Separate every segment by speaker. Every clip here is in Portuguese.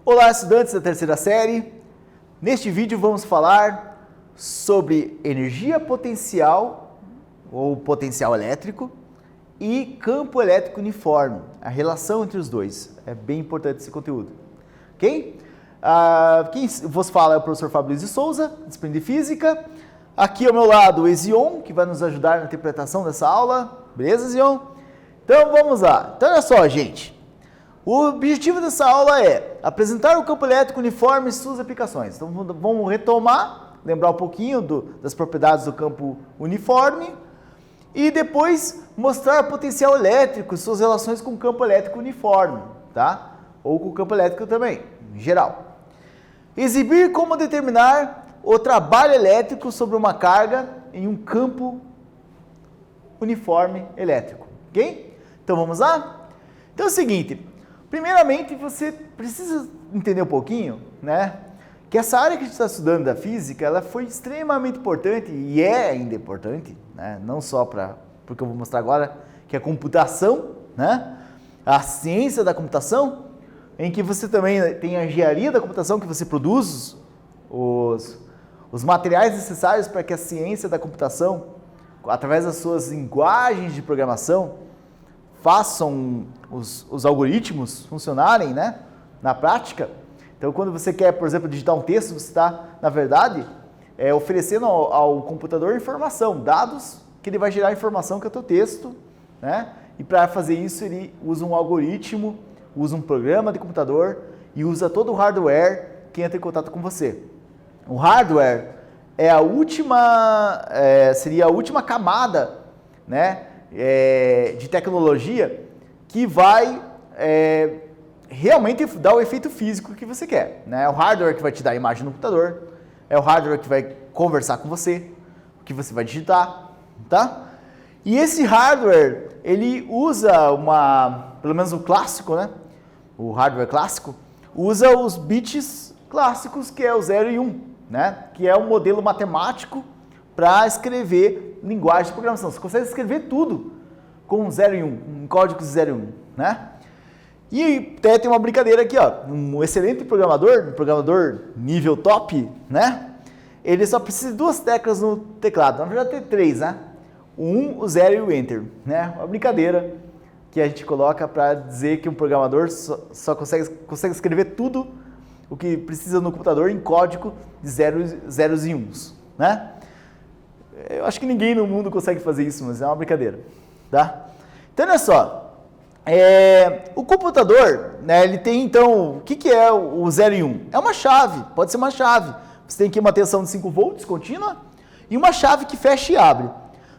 Speaker 1: Olá, estudantes da terceira série. Neste vídeo vamos falar sobre energia potencial ou potencial elétrico e campo elétrico uniforme, a relação entre os dois. É bem importante esse conteúdo. Ok? Quem vos fala é o professor Fábio Luiz de Souza, disciplina de Física. Aqui ao meu lado o Ezion, que vai nos ajudar na interpretação dessa aula. Beleza, Ezion? Então vamos lá. Então olha só, gente. O objetivo dessa aula é apresentar o campo elétrico uniforme e suas aplicações. Então vamos retomar, lembrar um pouquinho das propriedades do campo uniforme e depois mostrar o potencial elétrico e suas relações com o campo elétrico uniforme, tá? Ou com o campo elétrico também, em geral. Exibir como determinar o trabalho elétrico sobre uma carga em um campo uniforme elétrico, ok? Então vamos lá? Então é o seguinte, primeiramente você precisa entender um pouquinho, né? Que essa área que a gente está estudando da física, ela foi extremamente importante e é ainda importante, né? Não só porque eu vou mostrar agora que é a computação, né? A ciência da computação, em que você também tem a engenharia da computação, que você produz os materiais necessários para que a ciência da computação, através das suas linguagens de programação, façam os algoritmos funcionarem, né, na prática. Então, quando você quer, por exemplo, digitar um texto, você está, na verdade, oferecendo ao computador informação, dados, que ele vai gerar informação que é o teu texto, né? E para fazer isso, ele usa um algoritmo, usa um programa de computador e usa todo o hardware que entra em contato com você. O hardware é seria a última camada, né, de tecnologia que vai realmente dar o efeito físico que você quer, né? É o hardware que vai te dar a imagem no computador, é o hardware que vai conversar com você, o que você vai digitar, tá? E esse hardware, ele usa pelo menos o clássico, né? O hardware clássico, usa os bits clássicos, que é o 0 e 1, né? Que é um modelo matemático para escrever linguagem de programação. Você consegue escrever tudo com 0 e 1, um código 0 e 1, né? E até tem uma brincadeira aqui, ó, um excelente programador, um programador nível top, né? Ele só precisa de 2 teclas no teclado, na verdade tem 3, né? O 1, o 0 e o Enter, né? Uma brincadeira que a gente coloca para dizer que um programador só consegue escrever tudo o que precisa no computador em código de zeros e uns, né? Eu acho que ninguém no mundo consegue fazer isso, mas é uma brincadeira, tá? Então, olha só, o computador, né, ele tem, então, o que é o 0 e 1? É uma chave, pode ser uma chave. Você tem aqui uma tensão de 5 volts contínua e uma chave que fecha e abre.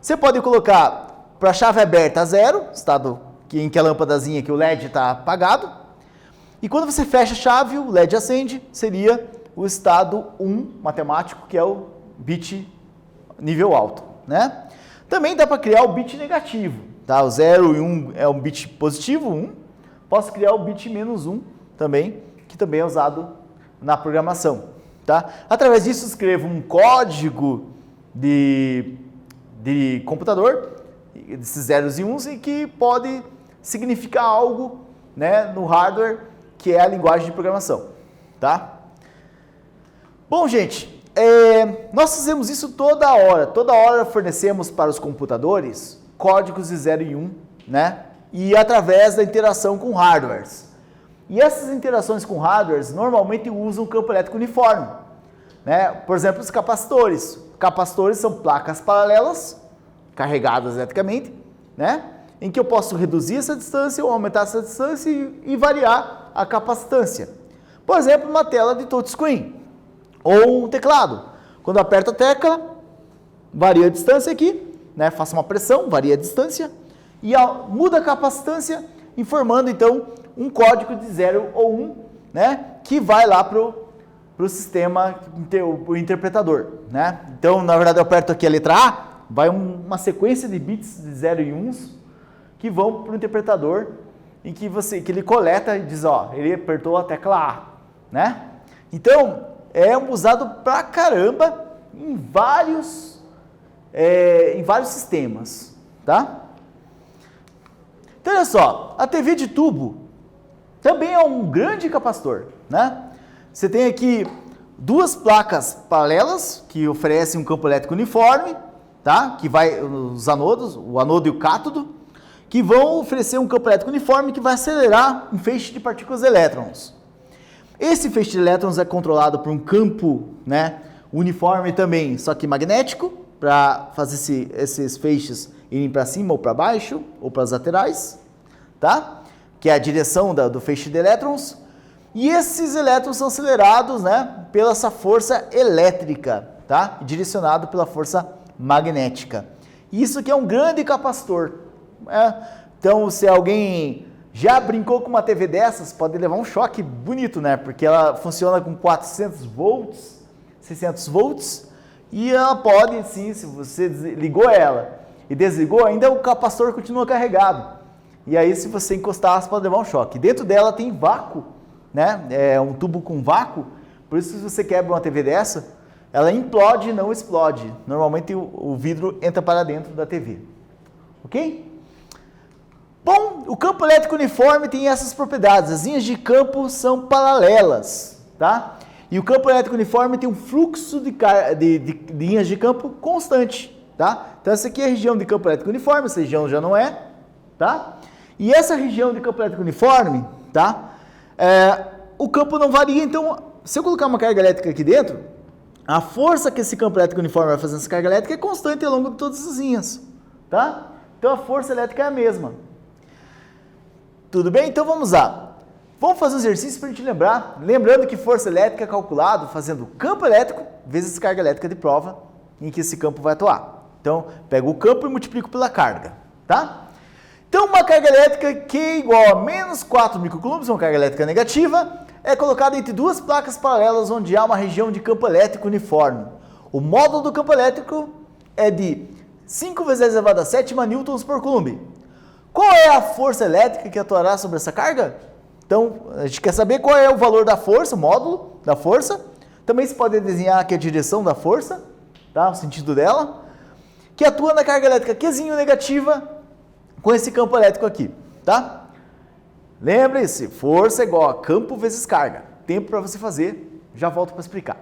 Speaker 1: Você pode colocar para a chave aberta 0, estado em que a lâmpadazinha, que o LED está apagado, e quando você fecha a chave, o LED acende, seria o estado 1 matemático, que é o bit nível alto, né? Também dá para criar o bit negativo, tá? O 0 e 1 é um bit positivo, 1. Posso criar o bit menos 1 também, que também é usado na programação, tá? Através disso, escrevo um código de computador, desses zeros e uns, e que pode significar algo, né, no hardware, que é a linguagem de programação, tá? Bom, gente, nós fazemos isso toda hora fornecemos para os computadores códigos de 0 e 1, né? E através da interação com hardwares. E essas interações com hardwares normalmente usam o campo elétrico uniforme, né? Por exemplo, os capacitores. Capacitores são placas paralelas, carregadas eletricamente, né? Em que eu posso reduzir essa distância ou aumentar essa distância e variar a capacitância. Por exemplo, uma tela de touchscreen ou um teclado. Quando eu aperto a tecla, varia a distância aqui, né? Faço uma pressão, varia a distância e muda a capacitância, informando então um código de 0 ou 1, né? Que vai lá para o sistema, o interpretador, né? Então, na verdade, eu aperto aqui a letra A, vai uma sequência de bits de 0 e 1 que vão para o interpretador, em que ele coleta e diz, ó, ele apertou a tecla A, né? Então, é usado pra caramba em vários sistemas, tá? Então, olha só, a TV de tubo também é um grande capacitor, né? Você tem aqui duas placas paralelas que oferecem um campo elétrico uniforme, tá? Que vai os anodos, o anodo e o cátodo, que vão oferecer um campo elétrico uniforme que vai acelerar um feixe de partículas de elétrons. Esse feixe de elétrons é controlado por um campo, né, uniforme também, só que magnético, para fazer esses feixes irem para cima ou para baixo, ou para as laterais, tá? Que é a direção do feixe de elétrons. E esses elétrons são acelerados, né, pela essa força elétrica, tá? Direcionado pela força magnética. Isso aqui é um grande capacitor. Então, se alguém já brincou com uma TV dessas, pode levar um choque bonito, né? Porque ela funciona com 400 volts, 600 volts, e ela pode, sim, se você ligou ela e desligou, ainda o capacitor continua carregado. E aí, se você encostar, você pode levar um choque. Dentro dela tem vácuo, né? É um tubo com vácuo, por isso se você quebra uma TV dessa, ela implode e não explode. Normalmente o vidro entra para dentro da TV. Ok? Bom, o campo elétrico uniforme tem essas propriedades. As linhas de campo são paralelas, tá? E o campo elétrico uniforme tem um fluxo de linhas de campo constante, tá? Então essa aqui é a região de campo elétrico uniforme, essa região já não é, tá? E essa região de campo elétrico uniforme, tá? O campo não varia, então se eu colocar uma carga elétrica aqui dentro, a força que esse campo elétrico uniforme vai fazer nessa carga elétrica é constante ao longo de todas as linhas, tá? Então a força elétrica é a mesma. Tudo bem? Então vamos lá. Vamos fazer um exercício para a gente lembrar. Lembrando que força elétrica é calculado fazendo campo elétrico vezes carga elétrica de prova em que esse campo vai atuar. Então, pego o campo e multiplico pela carga, tá? Então, uma carga elétrica Q igual a menos 4 microcoulombs, uma carga elétrica negativa, é colocada entre duas placas paralelas onde há uma região de campo elétrico uniforme. O módulo do campo elétrico é de 5 vezes 10 elevado a 7 newtons por coulomb. Qual é a força elétrica que atuará sobre essa carga? Então, a gente quer saber qual é o valor da força, o módulo da força. Também se pode desenhar aqui a direção da força, tá? O sentido dela. Que atua na carga elétrica Qzinho negativa com esse campo elétrico aqui, tá? Lembre-se, força é igual a campo vezes carga. Tempo para você fazer, já volto para explicar.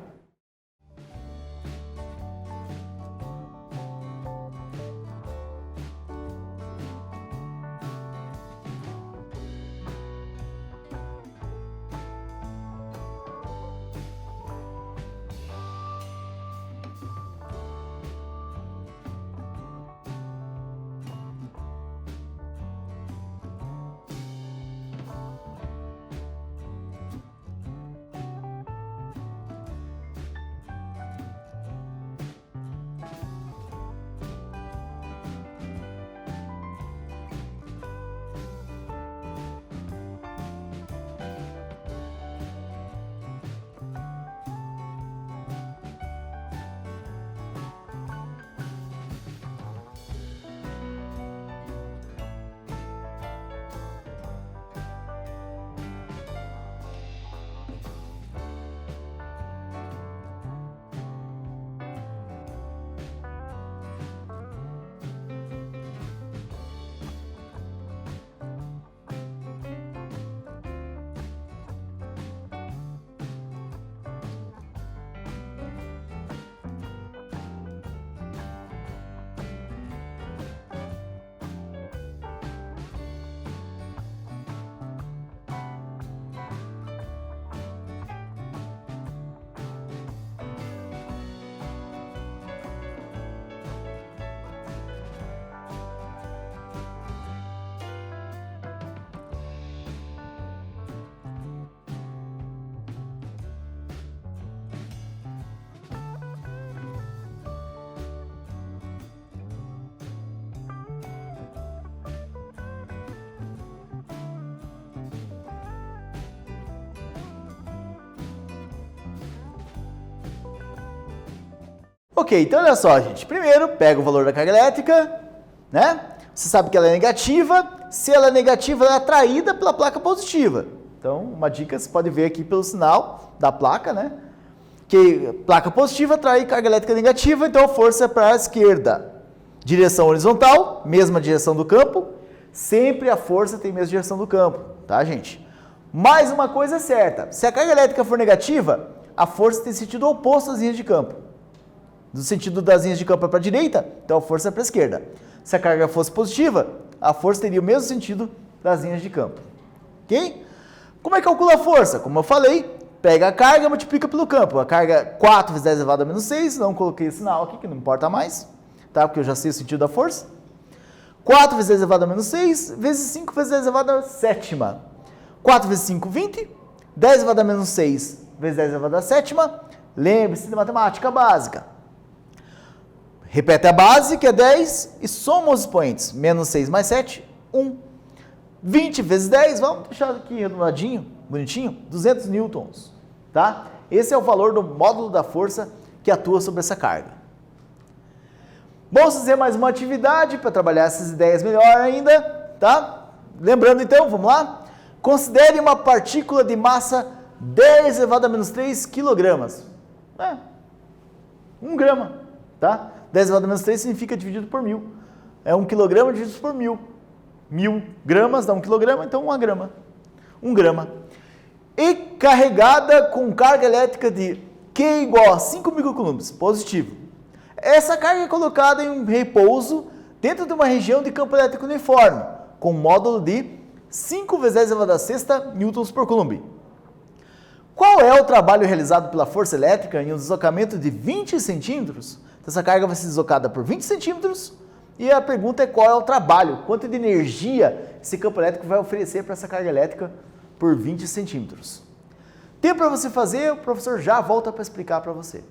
Speaker 1: Ok, então olha só, gente. Primeiro, pega o valor da carga elétrica, né? Você sabe que ela é negativa. Se ela é negativa, ela é atraída pela placa positiva. Então, uma dica, você pode ver aqui pelo sinal da placa, né? Que placa positiva atrai carga elétrica negativa, então a força é para a esquerda. Direção horizontal, mesma direção do campo. Sempre a força tem a mesma direção do campo, tá, gente? Mais uma coisa é certa, se a carga elétrica for negativa, a força tem sentido oposto às linhas de campo. Do sentido das linhas de campo é para a direita, então a força é para a esquerda. Se a carga fosse positiva, a força teria o mesmo sentido das linhas de campo. Ok? Como é que calcula a força? Como eu falei, pega a carga e multiplica pelo campo. A carga é 4 vezes 10 elevado a menos 6, não coloquei esse sinal aqui, que não importa mais, tá? Porque eu já sei o sentido da força. 4 vezes 10 elevado a menos 6, vezes 5 vezes 10 elevado a sétima. 4 vezes 5, 20. 10 elevado a menos 6 vezes 10 elevado a sétima. Lembre-se de matemática básica. Repete a base, que é 10, e soma os expoentes. Menos 6 mais 7, 1. 20 vezes 10, vamos deixar aqui redondadinho, bonitinho, 200 newtons. Tá? Esse é o valor do módulo da força que atua sobre essa carga. Vamos fazer mais uma atividade para trabalhar essas ideias melhor ainda. Tá? Lembrando então, vamos lá? Considere uma partícula de massa 10 elevado a menos 3 quilogramas. 1 grama. Tá? 10 elevado a menos 3 significa dividido por 1000. É 1 quilograma dividido por 1000. 1000 gramas dá 1 quilograma, então 1 grama. 1 grama. E carregada com carga elétrica de Q igual a 5 microcoulombs, positivo. Essa carga é colocada em um repouso dentro de uma região de campo elétrico uniforme, com módulo de 5 vezes 10 elevado a sexta newtons por coulomb. Qual é o trabalho realizado pela força elétrica em um deslocamento de 20 centímetros? Então, essa carga vai ser deslocada por 20 centímetros e a pergunta é qual é o trabalho, quanto de energia esse campo elétrico vai oferecer para essa carga elétrica por 20 centímetros. Tempo para você fazer, o professor já volta para explicar para você.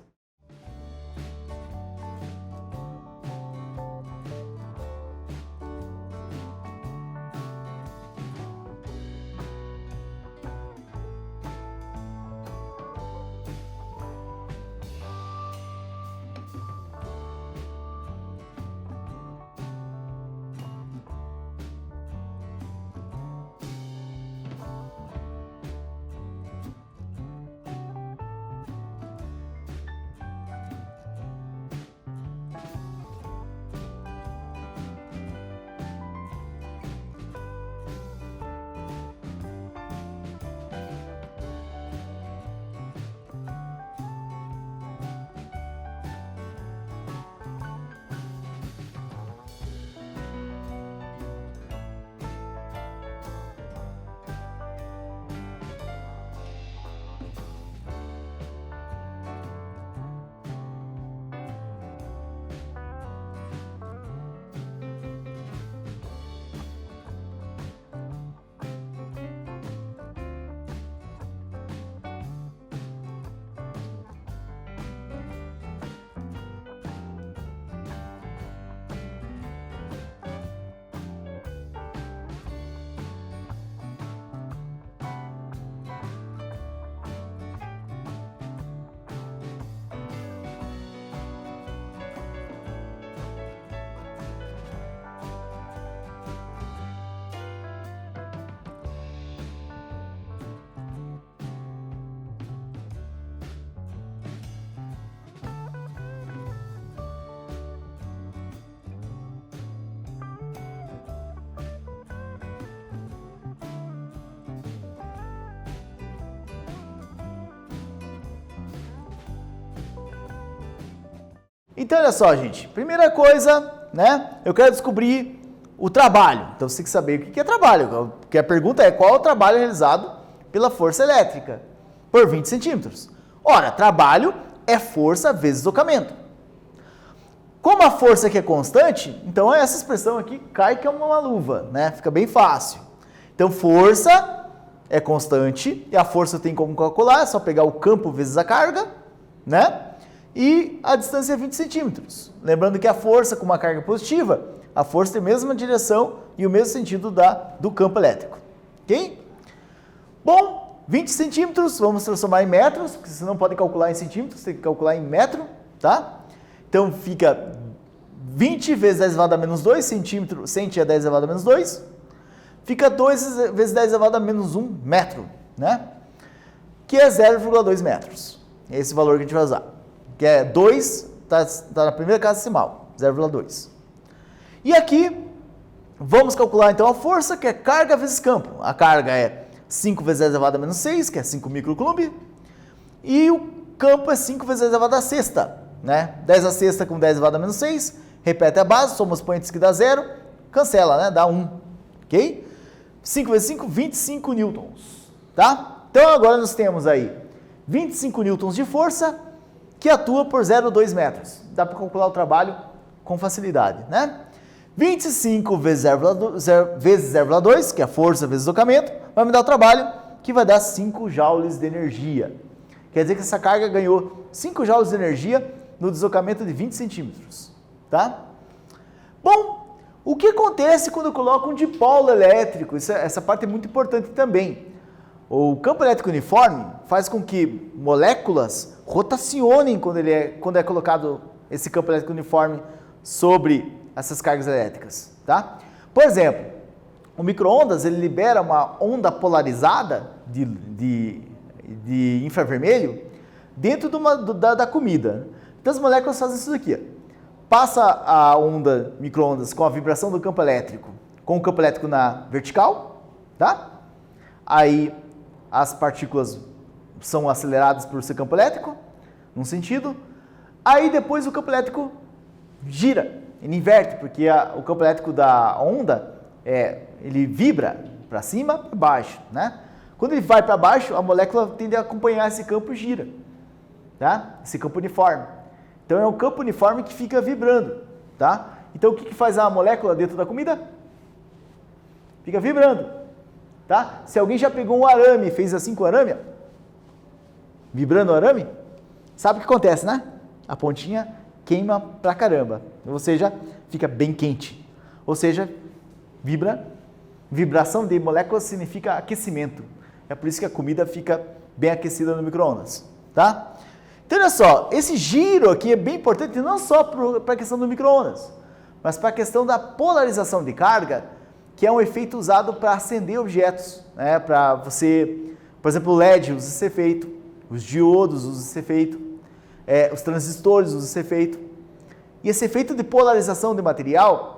Speaker 1: Então, olha só, gente. Primeira coisa, né? Eu quero descobrir o trabalho. Então, você tem que saber o que é trabalho. Porque a pergunta é qual é o trabalho realizado pela força elétrica por 20 centímetros. Ora, trabalho é força vezes deslocamento. Como a força aqui é constante, então essa expressão aqui cai que é uma luva, né? Fica bem fácil. Então, força é constante e a força tem como calcular, é só pegar o campo vezes a carga, né? E a distância é 20 centímetros. Lembrando que a força com uma carga positiva, a força tem a mesma direção e o mesmo sentido do campo elétrico. Ok? Bom, 20 centímetros, vamos transformar em metros, porque você não pode calcular em centímetros, tem que calcular em metro, tá? Então fica 20 vezes 10 elevado a menos 2, centímetro, centi é 10 elevado a menos 2, fica 2 vezes 10 elevado a menos 1 metro, né? Que é 0,2 metros. É esse valor que a gente vai usar. Que é 2, tá na primeira casa decimal, 0,2. E aqui, vamos calcular então a força, que é carga vezes campo. A carga é 5 vezes 10 elevado a menos 6, que é 5 microcoulomb, e o campo é 5 vezes 10 elevado a sexta, né? 10 a sexta com 10 elevado a menos 6, repete a base, soma os expoentes que dá 0, cancela, né? Dá 1, ok? 5 vezes 5, 25 newtons, tá? Então agora nós temos aí 25 newtons de força que atua por 0,2 metros. Dá para calcular o trabalho com facilidade, né? 25 vezes 0,2, que é a força vezes deslocamento, vai me dar o trabalho que vai dar 5 joules de energia. Quer dizer que essa carga ganhou 5 joules de energia no deslocamento de 20 centímetros, tá? Bom, o que acontece quando eu coloco um dipolo elétrico? Essa parte é muito importante também. O campo elétrico uniforme faz com que moléculas rotacionem quando é colocado esse campo elétrico uniforme sobre essas cargas elétricas, tá? Por exemplo, o micro-ondas ele libera uma onda polarizada de infravermelho dentro da comida. Então as moléculas fazem isso daqui, ó. Passa a onda micro-ondas com a vibração do campo elétrico, com o campo elétrico na vertical, tá? Aí as partículas são aceleradas por seu campo elétrico, num sentido. Aí depois o campo elétrico gira, ele inverte, porque o campo elétrico da onda, ele vibra para cima, para baixo, né? Quando ele vai para baixo, a molécula tende a acompanhar esse campo e gira, tá? Esse campo uniforme. Então é um campo uniforme que fica vibrando, tá? Então o que faz a molécula dentro da comida? Fica vibrando, tá? Se alguém já pegou um arame e fez assim com o arame, ó, vibrando o arame, sabe o que acontece, né? A pontinha queima pra caramba, ou seja, fica bem quente, ou seja, vibra. Vibração de moléculas significa aquecimento, é por isso que a comida fica bem aquecida no micro-ondas, tá? Então olha só, esse giro aqui é bem importante não só para a questão do micro-ondas, mas para a questão da polarização de carga, que é um efeito usado para acender objetos, né? Para você, por exemplo, o LED usa esse efeito, os diodos usam esse efeito, os transistores usam esse efeito. E esse efeito de polarização de material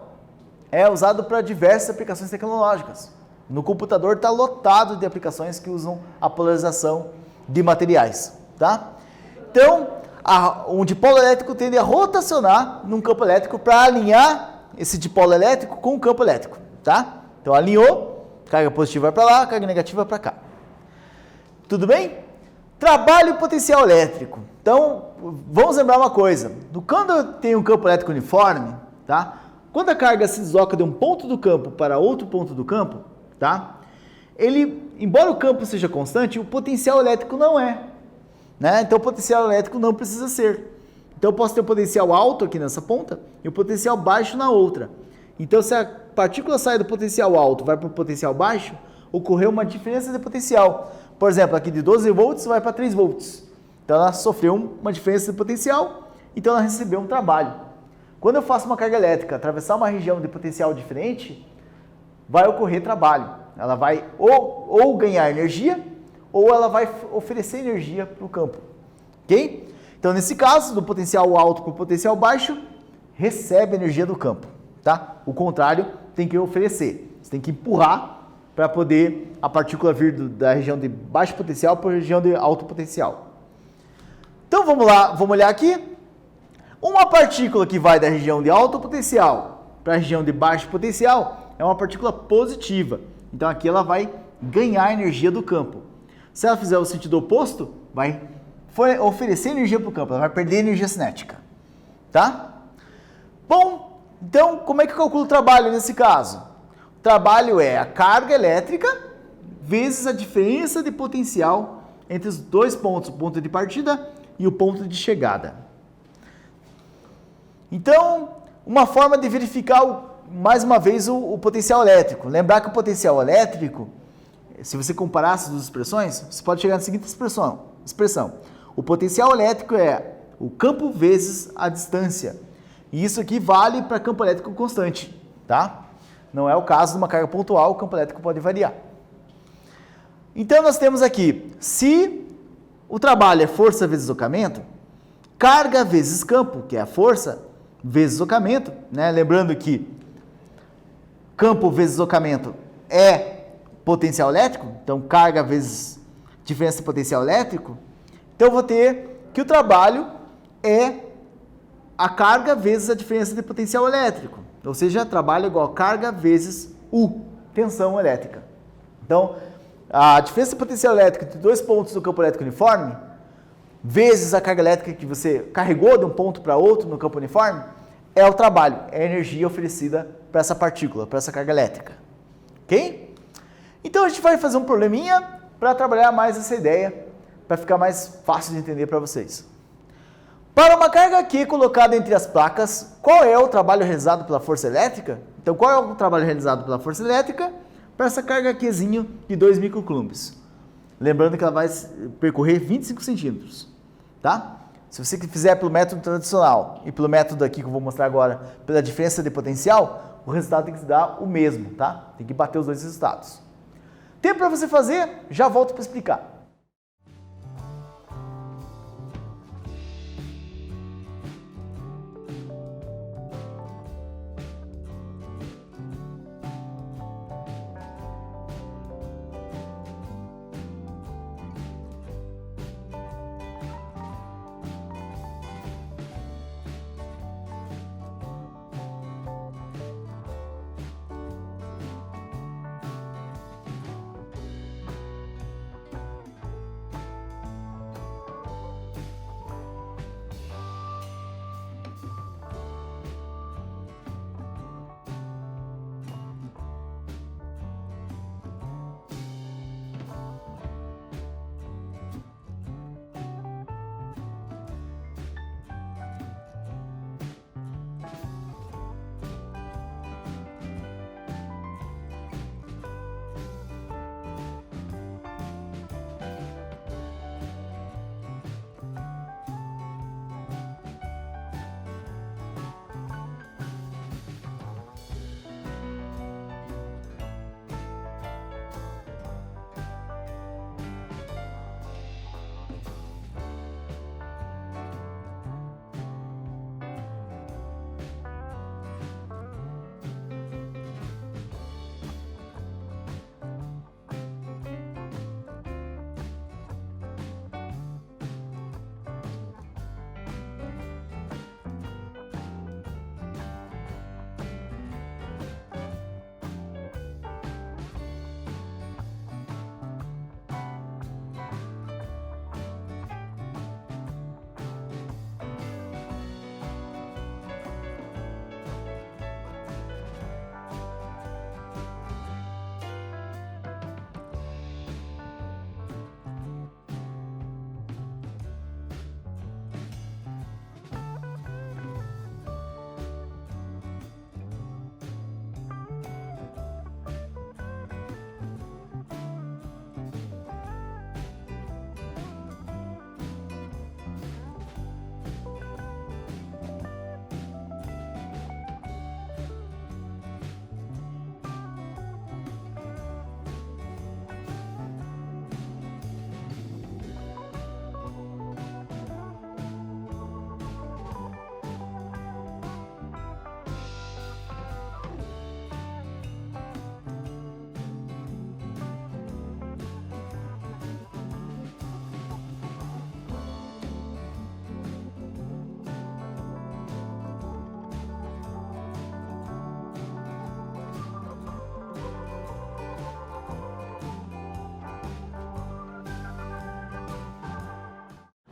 Speaker 1: é usado para diversas aplicações tecnológicas. No computador está lotado de aplicações que usam a polarização de materiais, tá? Então, um dipolo elétrico tende a rotacionar num campo elétrico para alinhar esse dipolo elétrico com o campo elétrico, tá? Então, alinhou, carga positiva vai para lá, carga negativa para cá. Tudo bem? Trabalho e potencial elétrico. Então, vamos lembrar uma coisa. Quando eu tenho um campo elétrico uniforme, tá? Quando a carga se desloca de um ponto do campo para outro ponto do campo, tá? Embora o campo seja constante, o potencial elétrico não é, né? Então o potencial elétrico não precisa ser. Então eu posso ter um potencial alto aqui nessa ponta e um potencial baixo na outra. Então se a partícula sai do potencial alto e vai para o potencial baixo, ocorreu uma diferença de potencial. Por exemplo, aqui de 12 volts vai para 3 volts. Então ela sofreu uma diferença de potencial, então ela recebeu um trabalho. Quando eu faço uma carga elétrica atravessar uma região de potencial diferente, vai ocorrer trabalho. Ela vai ou ganhar energia, ou ela vai oferecer energia para o campo. Ok? Então, nesse caso, do potencial alto para o potencial baixo, recebe energia do campo. Tá? O contrário tem que oferecer. Você tem que empurrar para poder a partícula vir da região de baixo potencial para a região de alto potencial. Então, vamos lá, vamos olhar aqui. Uma partícula que vai da região de alto potencial para a região de baixo potencial é uma partícula positiva. Então aqui ela vai ganhar energia do campo. Se ela fizer o sentido oposto, vai oferecer energia para o campo, ela vai perder energia cinética. Tá? Bom, então como é que eu calculo o trabalho nesse caso? O trabalho é a carga elétrica vezes a diferença de potencial entre os dois pontos, o ponto de partida e o ponto de chegada. Então, uma forma de verificar mais uma vez o potencial elétrico. Lembrar que o potencial elétrico, se você comparar essas duas expressões, você pode chegar na seguinte expressão. O potencial elétrico é o campo vezes a distância. E isso aqui vale para campo elétrico constante, tá? Não é o caso de uma carga pontual, o campo elétrico pode variar. Então, nós temos aqui, se o trabalho é força vezes deslocamento, carga vezes campo, que é a força, vezes deslocamento, né? Lembrando que campo vezes deslocamento é potencial elétrico, então carga vezes diferença de potencial elétrico, então eu vou ter que o trabalho é a carga vezes a diferença de potencial elétrico. Ou seja, trabalho igual a carga vezes U, tensão elétrica. Então, a diferença de potencial elétrico entre dois pontos do campo elétrico uniforme, vezes a carga elétrica que você carregou de um ponto para outro no campo uniforme, é o trabalho, é a energia oferecida para essa partícula, para essa carga elétrica. Ok? Então, a gente vai fazer um probleminha para trabalhar mais essa ideia, para ficar mais fácil de entender para vocês. Para uma carga Q colocada entre as placas, qual é o trabalho realizado pela força elétrica? Então, qual é o trabalho realizado pela força elétrica para essa carga Qzinho de 2 microcoulombs? Lembrando que ela vai percorrer 25 centímetros, tá? Se você fizer pelo método tradicional e pelo método aqui que eu vou mostrar agora, pela diferença de potencial, o resultado tem que se dar o mesmo, tá? Tem que bater os dois resultados. Tempo para você fazer, já volto para explicar.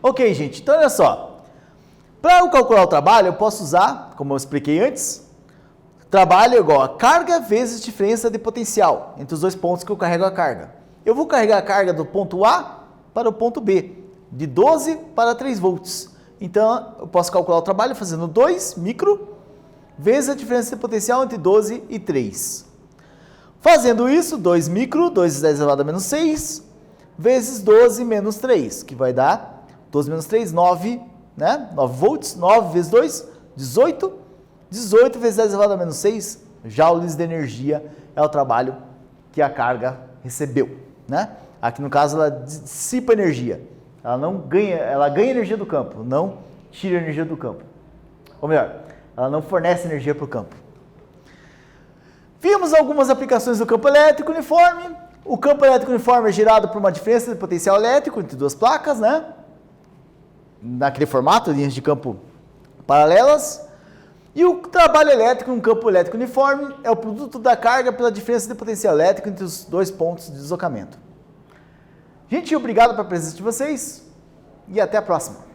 Speaker 1: Ok, gente, então olha só. Para eu calcular o trabalho, eu posso usar, como eu expliquei antes, trabalho é igual a carga vezes diferença de potencial entre os dois pontos que eu carrego a carga. Eu vou carregar a carga do ponto A para o ponto B, de 12 para 3 volts. Então, eu posso calcular o trabalho fazendo 2 micro vezes a diferença de potencial entre 12 e 3. Fazendo isso, 2 micro, 2 vezes 10 elevado a menos 6, vezes 12 menos 3, que vai dar 12 menos 3, 9, né? 9 volts, 9 vezes 2, 18. 18 vezes 10 elevado a menos 6 joules de energia é o trabalho que a carga recebeu, né? Aqui no caso ela dissipa energia, ela ganha energia do campo, não tira energia do campo. Ou melhor, ela não fornece energia para o campo. Vimos algumas aplicações do campo elétrico uniforme, O campo elétrico uniforme é gerado por uma diferença de potencial elétrico entre duas placas, né? Naquele formato, linhas de campo paralelas. E o trabalho elétrico em um campo elétrico uniforme é o produto da carga pela diferença de potencial elétrico entre os dois pontos de deslocamento. Gente, obrigado pela presença de vocês e até a próxima.